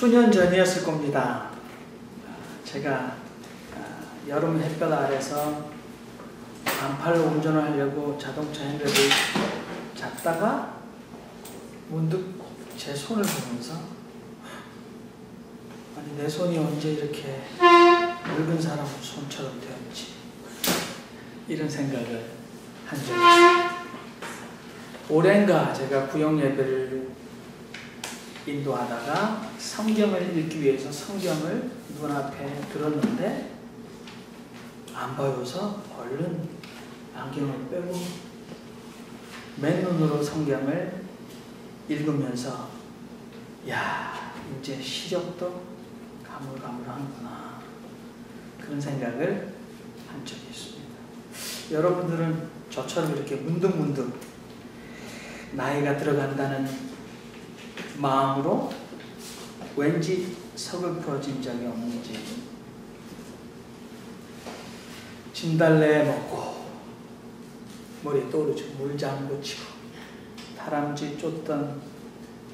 수년 전이었을 겁니다. 제가 여름 햇볕 아래서 반팔로 운전을 하려고 자동차 핸들을 잡다가 문득 제 손을 보면서 아니 내 손이 언제 이렇게 늙은 사람 손처럼 되었지, 이런 생각을 한 적이 있습니다. 오랜가 제가 구역 예배를 인도하다가 성경을 읽기 위해서 성경을 눈앞에 들었는데 안 보여서 얼른 안경을 빼고 맨눈으로 성경을 읽으면서 야, 이제 시력도 가물가물하는구나, 그런 생각을 한 적이 있습니다. 여러분들은 저처럼 이렇게 문득문득 나이가 들어간다는 마음으로 왠지 서글퍼진 적이 없는지, 진달래 먹고 머리에 떠오르죠. 물장구 치고 다람쥐 쫓던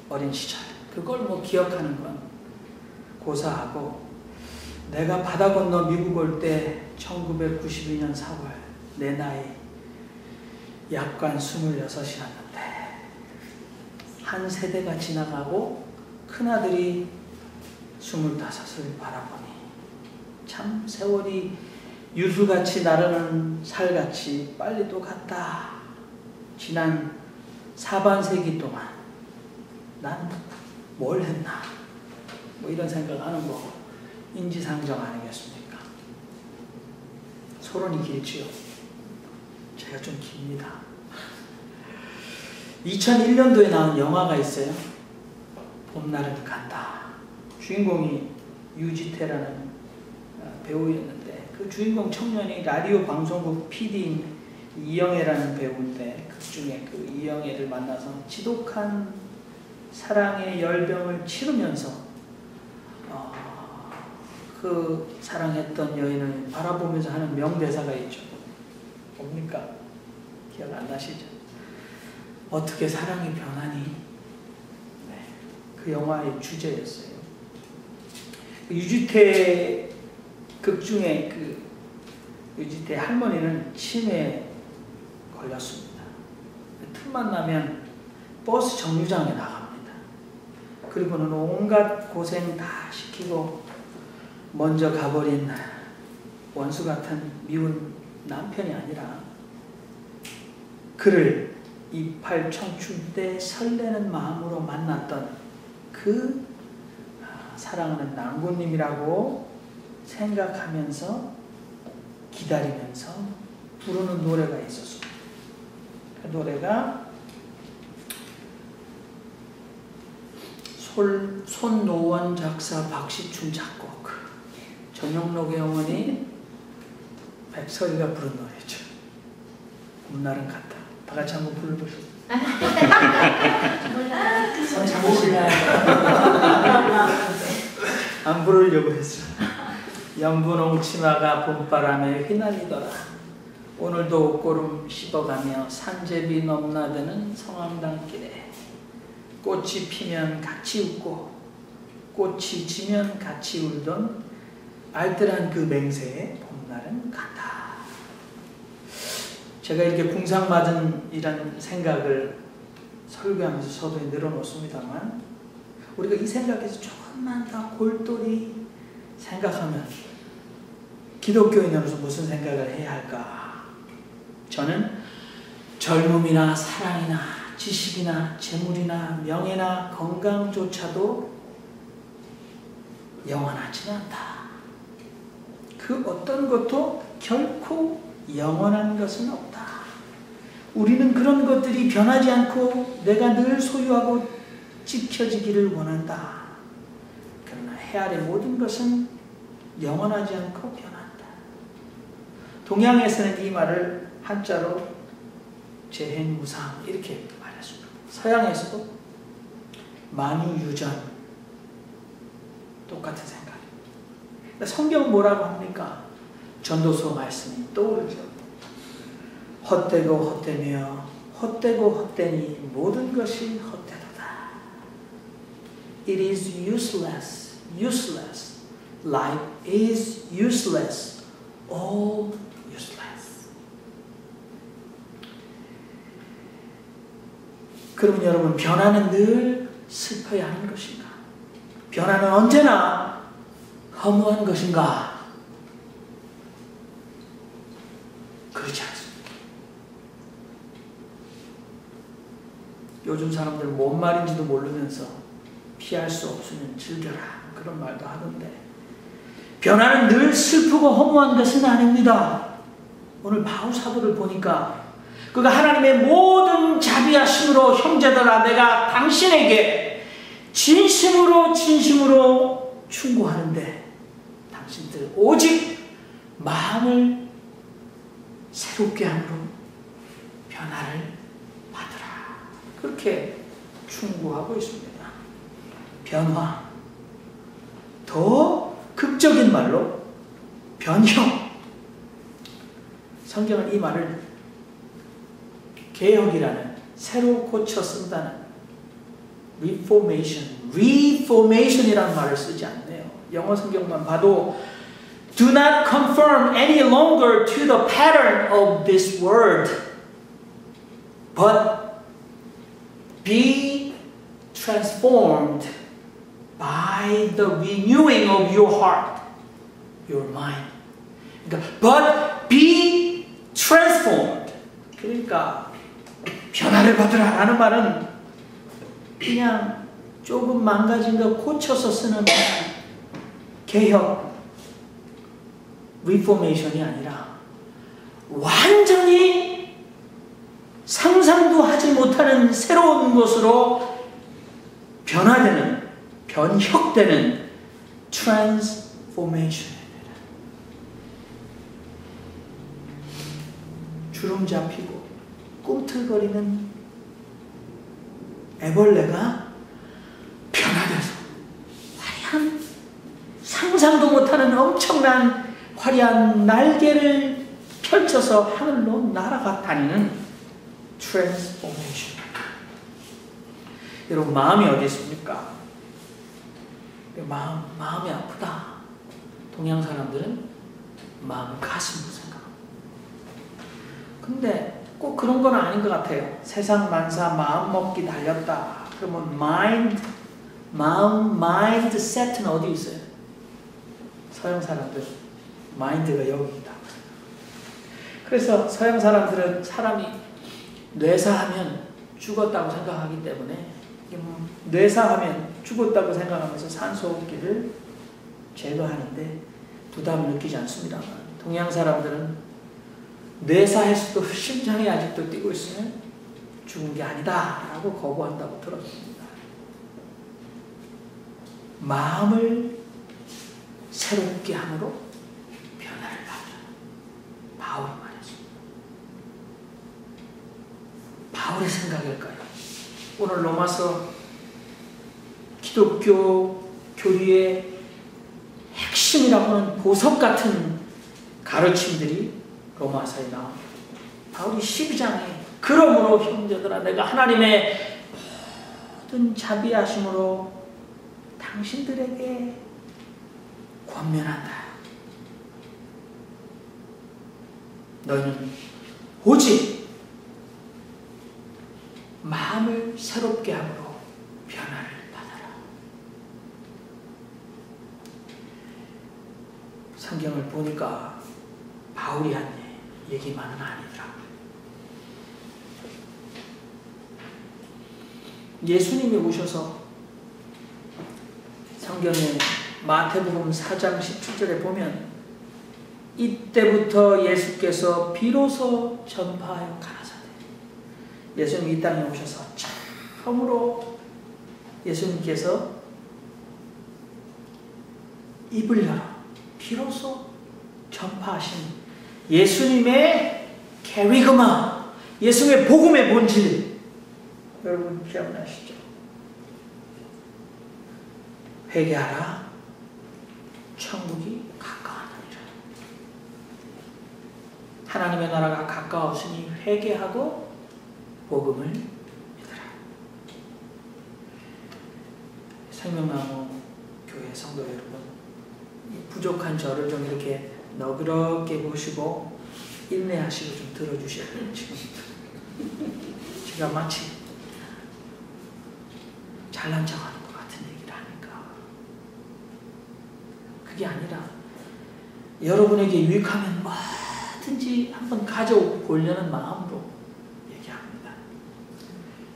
어린 시절, 그걸 뭐 기억하는 건 고사하고, 내가 바다 건너 미국 올 때 1992년 4월 내 나이 약관 26이었는데 한 세대가 지나가고 큰아들이 25을 바라보니 참 세월이 유수같이 나르는 살같이 빨리도 갔다. 지난 사반세기 동안 난 뭘 했나, 뭐 이런 생각하는 거 인지상정 아니겠습니까? 소론이 길지요. 제가 좀 깁니다. 2001년도에 나온 영화가 있어요. 봄날은 간다. 주인공이 유지태라는 배우였는데 그 주인공 청년이 라디오 방송국 PD인 이영애라는 배우인데, 극중에 그 이영애를 만나서 지독한 사랑의 열병을 치르면서 그 사랑했던 여인을 바라보면서 하는 명대사가 있죠. 뭡니까? 기억 안 나시죠? 어떻게 사랑이 변하니? 네, 그 영화의 주제였어요. 유지태 극중에 그 유지태 할머니는 치매에 걸렸습니다. 틈만 나면 버스 정류장에 나갑니다. 그리고는 온갖 고생 다 시키고 먼저 가버린 원수 같은 미운 남편이 아니라 그를 이팔 청춘 때 설레는 마음으로 만났던 그 사랑하는 낭군님이라고 생각하면서 기다리면서 부르는 노래가 있었습니다. 그 노래가 손노원 작사, 박시춘 작곡, 정영록의 어머니 백설이가 부른 노래죠. 봄날은 갔다. 다 같이 한번 불러보시죠. 손 잡으시나요? 안 부르려고 했어요. 연분홍 치마가 봄바람에 휘날리더라. 오늘도 옷고름 씹어가며 산제비 넘나드는 성암당길에 꽃이 피면 같이 웃고 꽃이 지면 같이 울던 알뜰한 그 맹세에 봄날은 간다. 제가 이렇게 궁상맞은 이런 생각을 설교하면서 서두에 늘어놓습니다만, 우리가 이 생각에서 조금만 더 골똘히 생각하면 기독교인으로서 무슨 생각을 해야 할까? 저는 젊음이나 사랑이나 지식이나 재물이나 명예나 건강조차도 영원하지는 않다. 그 어떤 것도 결코 영원한 것은 없다. 우리는 그런 것들이 변하지 않고 내가 늘 소유하고 지켜지기를 원한다. 그러나 해 아래 모든 것은 영원하지 않고 변한다. 동양에서는 이 말을 한자로 재행무상 이렇게 말했습니다. 서양에서도 만유유전, 똑같은 생각입니다. 성경은 뭐라고 합니까? 전도서 말씀이 떠오르죠. 헛되고 헛되며 헛되고 헛되니 모든 것이 헛되도다. it is useless. Useless. Life is useless. All useless. 그러면 여러분, 변화는 늘 슬퍼야 하는 것인가? 변화는 언제나 허무한 것인가? 그렇지 않습니다. 요즘 사람들 뭔 말인지도 모르면서 피할 수 없으면 즐겨라, 그런 말도 하던데, 변화는 늘 슬프고 허무한 것은 아닙니다. 오늘 바울 사도를 보니까 그가 하나님의 모든 자비하심으로, 형제들아 내가 당신에게 진심으로 충고하는데 당신들 오직 마음을 새롭게 함으로 변화를 받으라, 그렇게 충고하고 있습니다. 변화, 더 극적인 말로 변형. 성경은 이 말을 개혁이라는, 새로 고쳐 쓴다는, reformation이라는 말을 쓰지 않네요. 영어 성경만 봐도 do not conform any longer to the pattern of this world, but be transformed by the renewing of your heart, your mind. 그러니까 but be transformed. 그러니까 변화를 받으라 라는 말은 그냥 조금 망가진 거 고쳐서 쓰는 개혁, 리포메이션이 아니라 완전히 상상도 하지 못하는 새로운 것으로 변화되는, 변혁되는 트랜스포메이션입니다. 주름 잡히고 꿈틀거리는 애벌레가 변화돼서 화려한, 상상도 못하는 엄청난 화려한 날개를 펼쳐서 하늘로 날아가 다니는 트랜스포메이션. 여러분, 마음이 어디 있습니까? 마음이 아프다. 동양 사람들은 마음을 가슴으로 생각합니다. 근데 꼭 그런 건 아닌 것 같아요. 세상 만사 마음 먹기 달렸다. 그러면 마인드셋은 어디 있어요? 서양 사람들 마인드가 여기 있다. 그래서 서양 사람들은 사람이 뇌사하면 죽었다고 생각하기 때문에, 뇌사하면 죽었다고 생각하면서 산소호흡기를 제거하는데 부담을 느끼지 않습니다만, 동양 사람들은 뇌사했어도 심장이 아직도 뛰고 있으면 죽은 게 아니다 라고 거부한다고 들었습니다. 마음을 새롭게 함으로 변화를 받으라, 바울이 말했습니다. 바울의 생각일까요? 오늘 로마서 기독교 교리의 핵심이라고 하는 보석 같은 가르침들이 로마서에 나옵니다. 바울이 12장에 그러므로 형제들아 내가 하나님의 모든 자비하심으로 당신들에게 권면한다. 너희는 오직 마음을 새롭게 함으로 변화를 받아라. 성경을 보니까 바울이 한 얘기만은 아니더라고요. 예수님이 오셔서 성경에 마태복음 4장 17절에 보면 이때부터 예수께서 비로소 전파하여 가라사대. 예수님이 이 땅에 오셔서 처음으로 예수님께서 입을 열어 비로소 전파하신 예수님의 캐리그마, 예수님의 복음의 본질, 여러분 기억나시죠? 회개하라, 천국이 가까웠느니라. 하나님의 나라가 가까웠으니 회개하고 복음을 믿으라. 생명나무 교회 성도 여러분, 부족한 저를 좀 이렇게 너그럽게 보시고 인내하시고 좀 들어주셔야 돼요. 지금 제가 마치 잘난 척하는 것 같은 얘기를 하니까 그게 아니라 여러분에게 유익하면 뭐든지 한번 가져보려는 마음으로 얘기합니다.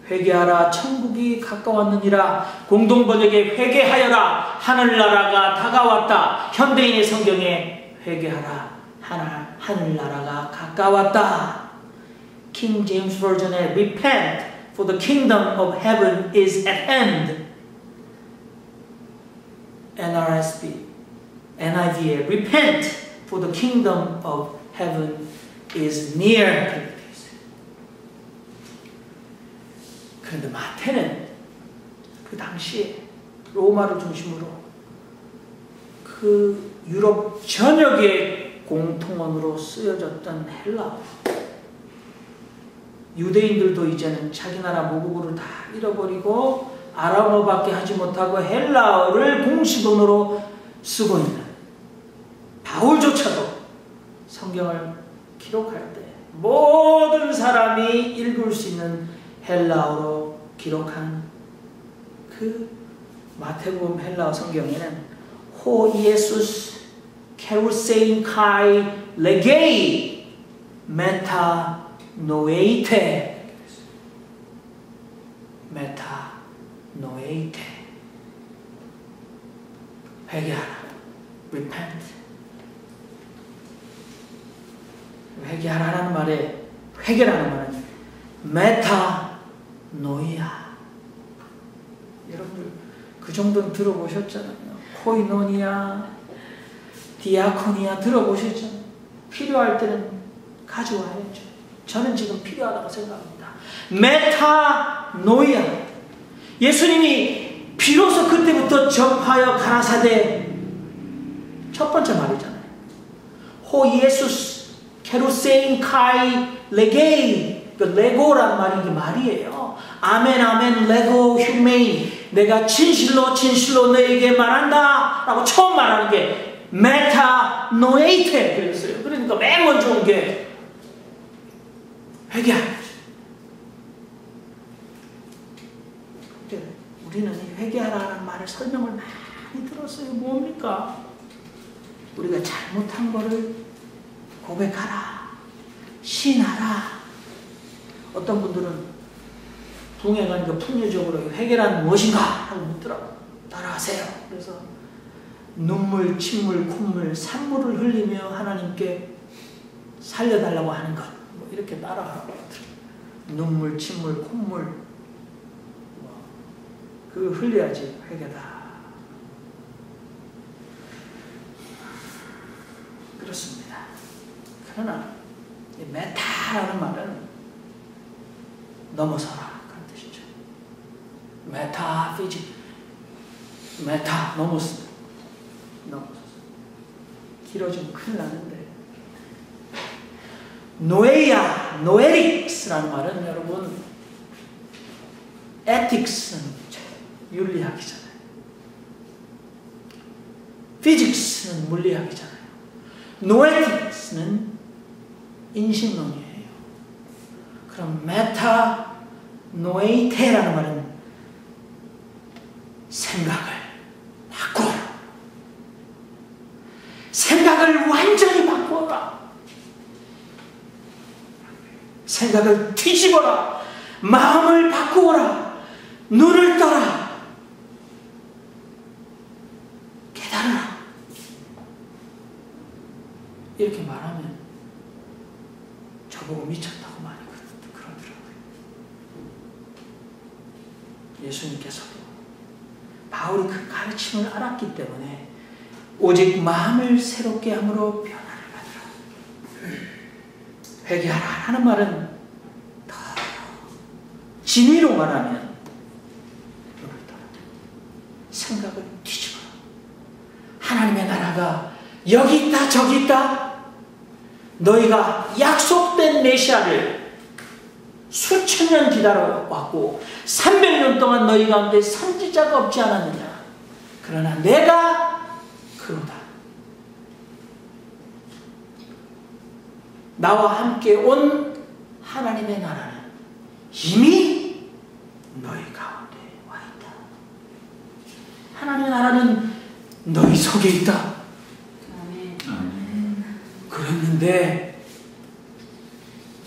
회개하라, 천국이 가까웠느니라. 공동번역에 회개하여라, 하늘나라가 다가왔다. 현대인의 성경에 회개하라, 하늘나라가 가까웠다. King James Version에 repent, for the kingdom of heaven is at hand. NIV에 repent, for the kingdom of heaven is near. 그런데 마태는 그 당시에 로마를 중심으로 그 유럽 전역의 공통어로 쓰여졌던 헬라어. 유대인들도 이제는 자기 나라 모국어를 다 잃어버리고 아람어밖에 하지 못하고 헬라어를 공식 언어로 쓰고 있는 바울조차도 성경을 기록할 때 모든 사람이 읽을 수 있는 헬라어로 기록한 그 마태복음 헬라어 성경에는 호 이에수스 케루세인 카이 레게이 메타 노에이테 메타 노에이테 회개하라 repent 회개하라는 말에 회개라는 말은 메타 노이야. 여러분들 그 정도는 들어보셨잖아요. 코이노니아 디아코니아 들어보셨잖아요. 필요할 때는 가져와야죠. 저는 지금 필요하다고 생각합니다. 메타노이아. 예수님이 비로소 그때부터 접하여 가라사대 첫 번째 말이잖아요. 호 예수스 케루세인 카이 레게이. 그 레고란 말이 그 말이에요. 아멘 아멘 레고 휴메인. 내가 진실로 진실로 너에게 말한다 라고 처음 말하는 게 메타노에이테 그랬어요. 그러니까 맨 먼저 온 게 회개하는 거죠. 우리는 회개하라는 말을 설명을 많이 들었어요. 뭡니까? 우리가 잘못한 거를 고백하라, 신하라. 어떤 분들은 붕에 가니까 풍류적으로 회개란 무엇인가 하고 묻더라고요. 따라하세요. 그래서 눈물, 침물, 콧물, 산물을 흘리며 하나님께 살려달라고 하는 것. 뭐 이렇게 따라하라고 하더라고요. 눈물, 침물, 콧물. 그거 흘려야지 회개다. 그렇습니다. 그러나 이 메타라는 말은 넘어서라 그런 뜻이죠. 메타피직 메타 넘어서 길어지면 큰일 나는데 노에야 노에릭스라는 말은 여러분 에틱스는 윤리학이잖아요. 피직스는 물리학이잖아요. 노에틱스는 인식론이에요. 그럼 메타 노에이테라는 말은 생각을 바꾸어라. 생각을 완전히 바꾸어라. 생각을 뒤집어라. 마음을 바꾸어라. 눈을 떠라. 깨달아라. 이렇게 말하면 저보고 미쳤다고 많이 그러더라고요. 예수님께서도 바울이 그 가르침을 알았기 때문에 오직 마음을 새롭게 함으로 변화를 받으라. 회개하라 하는 말은 더 진리로 말하면 생각을 뒤집어라. 하나님의 나라가 여기 있다 저기 있다. 너희가 약속된 메시아를 수천 년 기다려왔고 300년 동안 너희 가운데 선지자가 없지 않았느냐. 그러나 내가 그로다. 나와 함께 온 하나님의 나라는 이미 너희 가운데 와 있다. 하나님의 나라는 너희 속에 있다. 그랬는데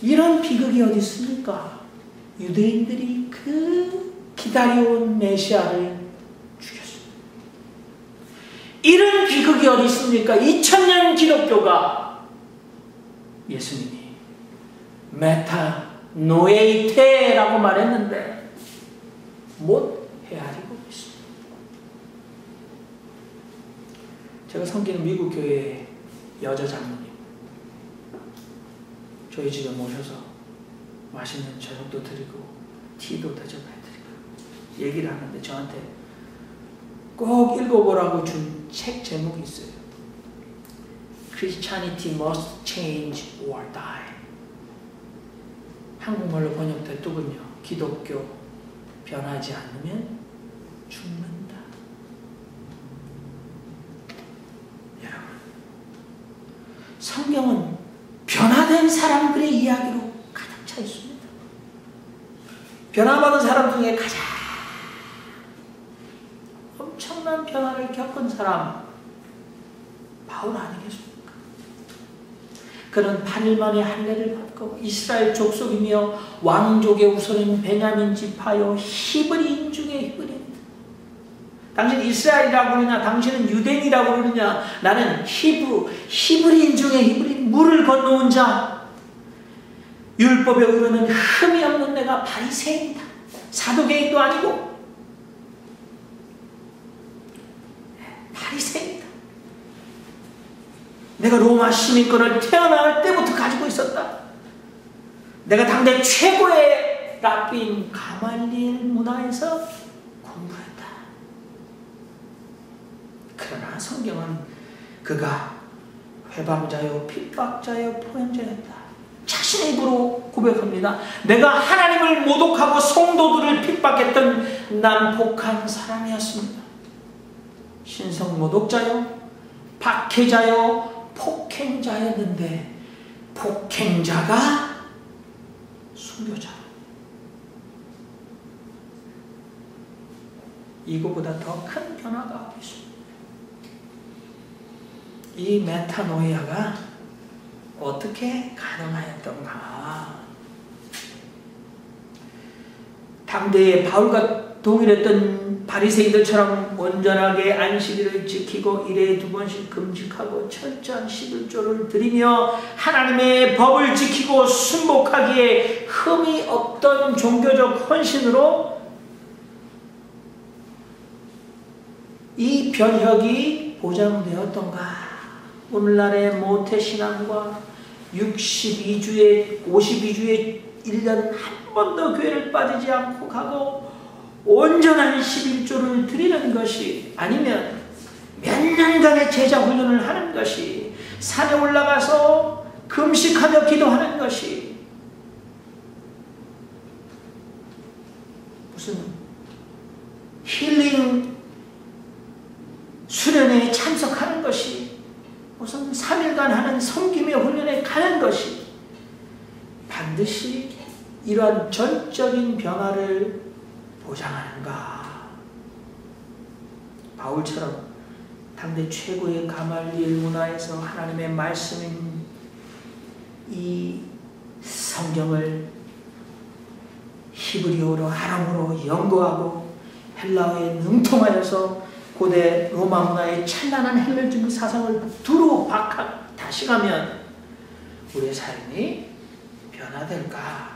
이런 비극이 어디 있습니까? 유대인들이 그 기다려온 메시아를 죽였습니다. 이런 비극이 어디 있습니까? 2000년 기독교가 예수님이 메타 노에이테라고 말했는데 못 헤아리고 있습니다. 제가 섬기는 미국 교회의 여자 장로님 저희 집에 모셔서 맛있는 저녁도 드리고 티도 대접해드리고 얘기를 하는데 저한테 꼭 읽어보라고 준 책 제목이 있어요. Christianity must change or die. 한국말로 번역된 뜻은요, 기독교 변하지 않으면 죽는다. 여러분, 성경은 변화된 사람들의 이야기로 가득 차 있습니다. 변화받은 사람 중에 가장 엄청난 변화를 겪은 사람 바울 아니겠습니까? 그는 8일 만에 할례를 받고 이스라엘 족속이며 왕족의 우선인 베냐민 지파요 히브리인 중에 히브리인. 당신은 이스라엘이라고 그러냐? 당신은 유대인이라고 그러냐? 나는 히브리인 중에 히브리인. 물을 건너온 자. 율법에 의로는 흠이 없는 내가 바리새인이다. 사두개인도 아니고 바리새인이다. 내가 로마 시민권을 태어날 때부터 가지고 있었다. 내가 당대 최고의 랍비인 가말리엘 문화에서 공부했다. 그러나 성경은 그가 회방자요 핍박자요 포행자였다. 자신의 입으로 고백합니다. 내가 하나님을 모독하고 성도들을 핍박했던 난폭한 사람이었습니다. 신성 모독자요 박해자요 폭행자였는데 폭행자가 순교자. 이거보다 더 큰 변화가 있습니다. 이 메타노이아가 어떻게 가능하였던가? 당대의 바울과 동일했던 바리새인들처럼 온전하게 안식일을 지키고 일에 2번씩 금식하고 철저한 11조를 드리며 하나님의 법을 지키고 순복하기에 흠이 없던 종교적 헌신으로 이 변혁이 보장되었던가? 오늘날의 모태신앙과 52주에 1년 한 번도 교회를 빠지지 않고 가고 온전한 11조를 드리는 것이 아니면 몇 년간의 제자 훈련을 하는 것이 산에 올라가서 금식하며 기도하는 것이 무슨 힐링 수련회에 참석하는 것이 무슨 3일간 하는 섬김의 훈련에 가는 것이 반드시 이러한 전적인 변화를 보장하는가? 바울처럼 당대 최고의 가말리엘 문화에서 하나님의 말씀인 이 성경을 히브리어로 아람어로 연구하고 헬라어에 능통하여서 고대 로마 문화의 찬란한 헬레니즘 사상을 두루 박학 다시 가면 우리의 삶이 변화될까?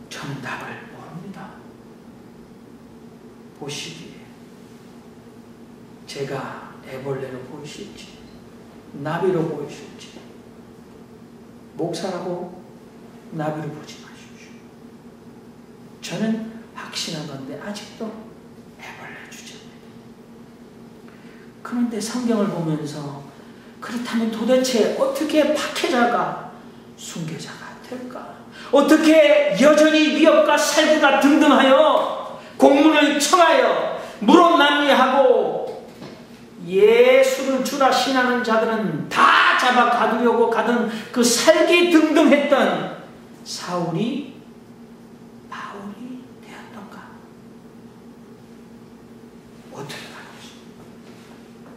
저는 답을 모릅니다. 보시기에 제가 애벌레로 보이실지 나비로 보이실지 목사라고 나비로 보지 마십시오. 저는 확신하건대 아직도 애벌레 주제입니다. 그런데 성경을 보면서 그렇다면 도대체 어떻게 박해자가 순교자가 될까? 어떻게 여전히 위협과 살구가 등등하여 공문을 청하여 물어남이하고 예수를 주라 신하는 자들은 다 잡아 가두려고 가던 그 살기 등등했던 사울이 바울이 되었던가? 어떻게 가능했습니까?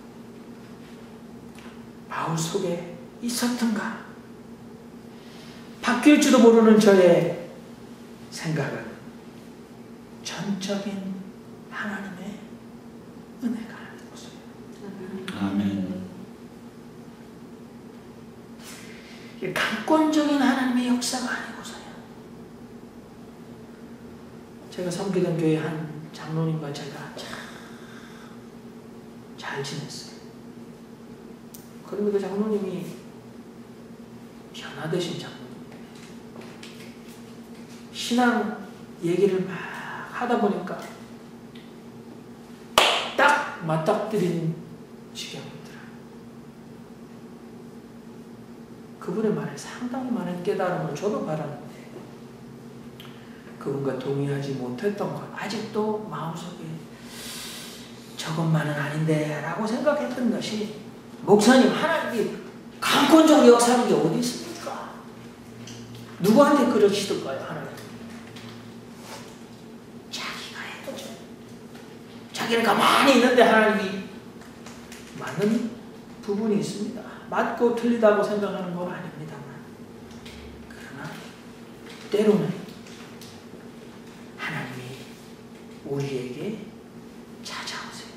바울 속에 있었던가? 바뀔지도 모르는 저의 생각은 전적인 하나님의 은혜가 아니고서요. 아멘. 강권적인 하나님의 역사가 아니고서요. 제가 섬기던 교회 한 장로님과 제가 참 잘 지냈어요. 그런데 그 장로님이 변화되신 장로님이에요. 신앙 얘기를 막 하다 보니까 딱 맞닥뜨린 지경이더라. 그분의 말에 상당히 많은 깨달음을 저도 받았는데 그분과 동의하지 못했던 것, 아직도 마음속에 저것만은 아닌데 라고 생각했던 것이, 목사님 하나님이 강권적으로 역사하는 게 어디 있습니까? 누구한테 그러시던가요? 하나님 자기가 해보죠. 자기는 가만히 있는데 하나님이 맞는 부분이 있습니다. 맞고 틀리다고 생각하는 건 아닙니다만, 그러나 때로는 하나님이 우리에게 찾아오세요.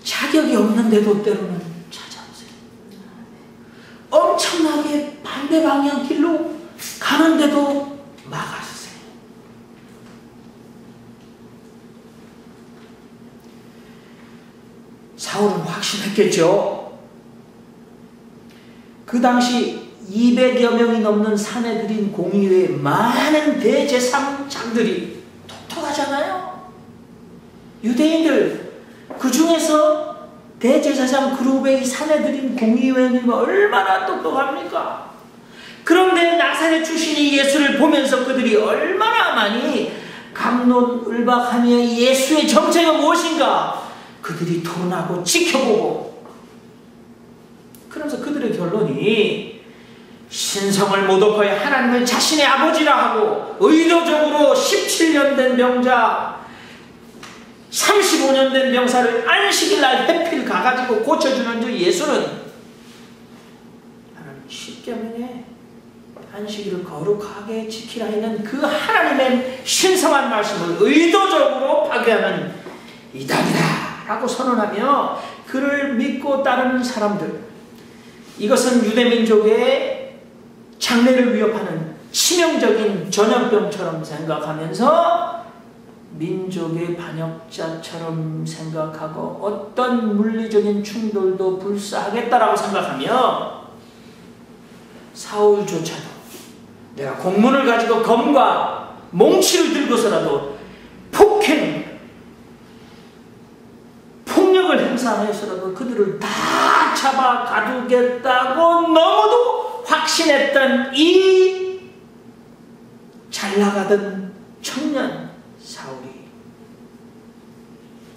자격이 없는데도 때로는 찾아오세요. 엄청나게 반대 방향 길로 가는데도 막아주세요. 사울은 확신했겠죠. 그 당시 200여 명이 넘는 사내들인 공의회에 많은 대제사장들이 똑똑하잖아요. 유대인들, 그 중에서 대제사장 그룹의 사내들인 공의회는 얼마나 똑똑합니까? 그런데 나사렛 출신이 예수를 보면서 그들이 얼마나 많이 갑론을박하며 예수의 정체가 무엇인가 그들이 토론하고 지켜보고, 그러면서 그들의 결론이 신성을 모독하여 하나님을 자신의 아버지라 하고 의도적으로 17년 된 병자, 35년 된 병사를 안식일날 해필 가가지고 고쳐주는 저 예수는 하나님 십계명에 안식일을 거룩하게 지키라 했는 그 하나님의 신성한 말씀을 의도적으로 파괴하는 이단이다 라고 선언하며 그를 믿고 따르는 사람들, 이것은 유대민족의 장래를 위협하는 치명적인 전염병처럼 생각하면서 민족의 반역자처럼 생각하고 어떤 물리적인 충돌도 불사하겠다라고 생각하며 사울조차도 내가 공문을 가지고 검과 몽치를 들고서라도 폭력을 행사하여서라도 그들을 다 잡아 가두겠다고 너무도 확신했던 이 잘나가던 청년 사울이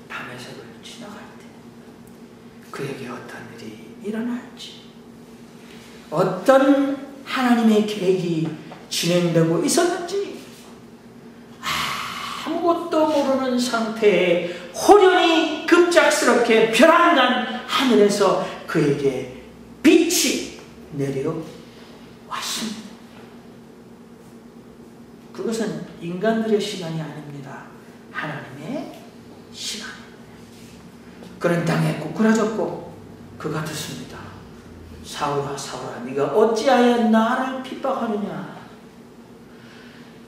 다메섹을 지나갈 때 그에게 어떤 일이 일어날지, 어떤 하나님의 계획이 진행되고 있었는지 아무것도 모르는 상태에 호련히 급작스럽게 벼랑간 하늘에서 그에게 빛이 내려왔습니다. 그것은 인간들의 시간이 아닙니다. 하나님의 시간입니다. 그는 땅에 꼬꾸라졌고 그가 듣습니다. 사울아 사울아 네가 어찌하여 나를 핍박하느냐.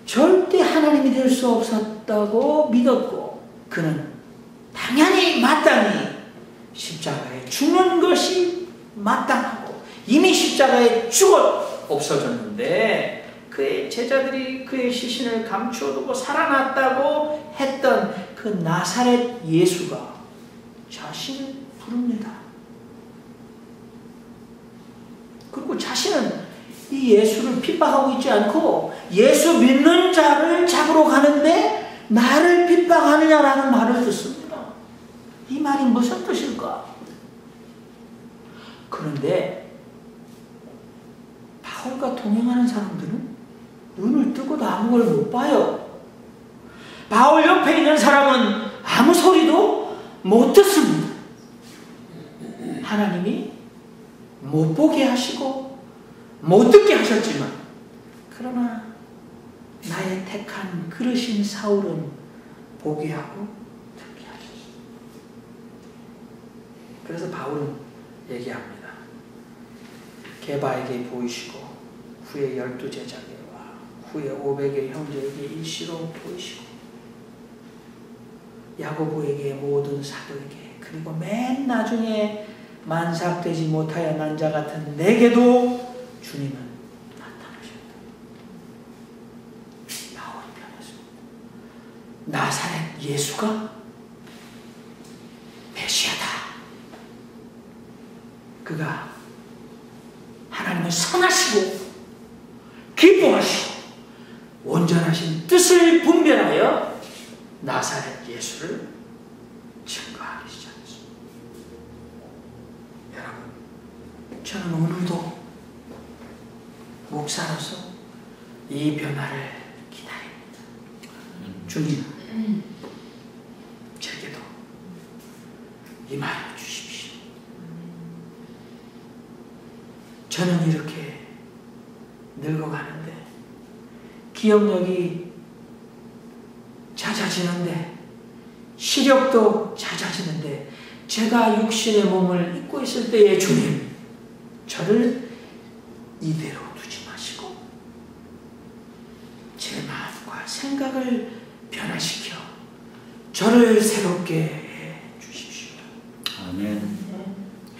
절대 하나님이 될 수 없었다고 믿었고 그는 당연히 마땅히 십자가에 죽는 것이 마땅하고 이미 십자가에 죽어 없어졌는데 그의 제자들이 그의 시신을 감추어두고 살아났다고 했던 그 나사렛 예수가 자신을 부릅니다. 그리고 자신은 이 이 예수를 핍박하고 있지 않고 예수 믿는 자를 잡으러 가는데 나를 핍박하느냐라는 말을 듣습니다. 이 말이 무슨 뜻일까? 그런데 바울과 동행하는 사람들은 눈을 뜨고도 아무 걸 못 봐요. 바울 옆에 있는 사람은 아무 소리도 못 듣습니다. 하나님이 못 보게 하시고 못 듣게 하셨지만, 그러나 나의 택한 그릇인 사울은 보게 하고 듣게 하셨습니다. 그래서 바울은 얘기합니다. 게바에게 보이시고 후에 12제자에게와 후에 500의 형제에게 일시로 보이시고 야고보에게 모든 사도에게 그리고 맨 나중에 만삭되지 못하여 난 자 같은 내게도 주님은 나타나셨다. 바울이 변했습니다. 나사렛 예수가 메시아다. 그가 하나님을 선하시고 기뻐하시고 온전하신 뜻을 분별하여 나사렛 예수를 증거하기 시작했습니다. 여러분, 저는 오늘도 목사로서 이 변화를 기다립니다. 주님, 제게도 임하여 주십시오. 저는 이렇게 늙어가는데 기억력이 잦아지는데 시력도 잦아지는데 제가 육신의 몸을 입고 있을 때에 주님, 저를 이대로 두지 마시고 제 마음과 생각을 변화시켜 저를 새롭게 해 주십시오. 아멘.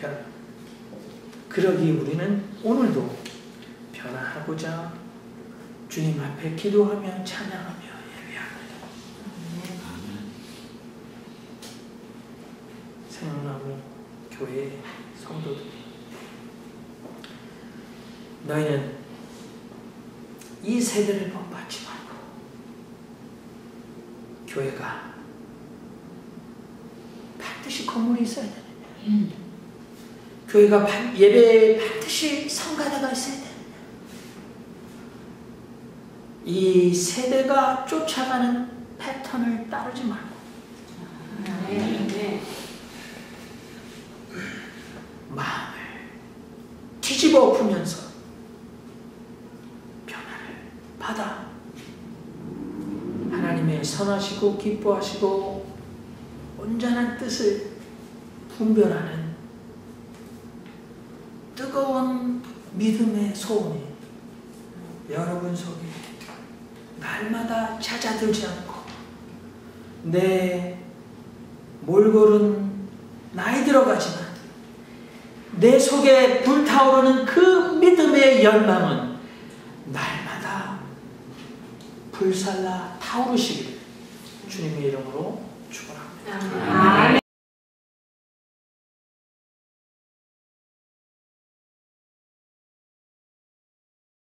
여러분, 그러기 우리는 오늘도 변화하고자 주님 앞에 기도하며 찬양하며 예배합니다. 생명나무 교회 성도들, 너희는 이 세대를 본받지 말고 교회가 반드시 건물이 있어야 되느냐, 교회가 예배에 반드시 성가대가 있어야 되느냐, 이 세대가 쫓아가는 패턴을 따르지 말고 마음을 뒤집어 엎으면서 변화를 받아 하나님의 선하시고 기뻐하시고 온전한 뜻을 분별하는 뜨거운 믿음의 소원이 여러분 속에 날마다 잦아들지 않고 내 몰골은 나이 들어가지만 내 속에 불타오르는 그 믿음의 열망은 날마다 불살라 타오르시기를 주님의 이름으로 축원합니다.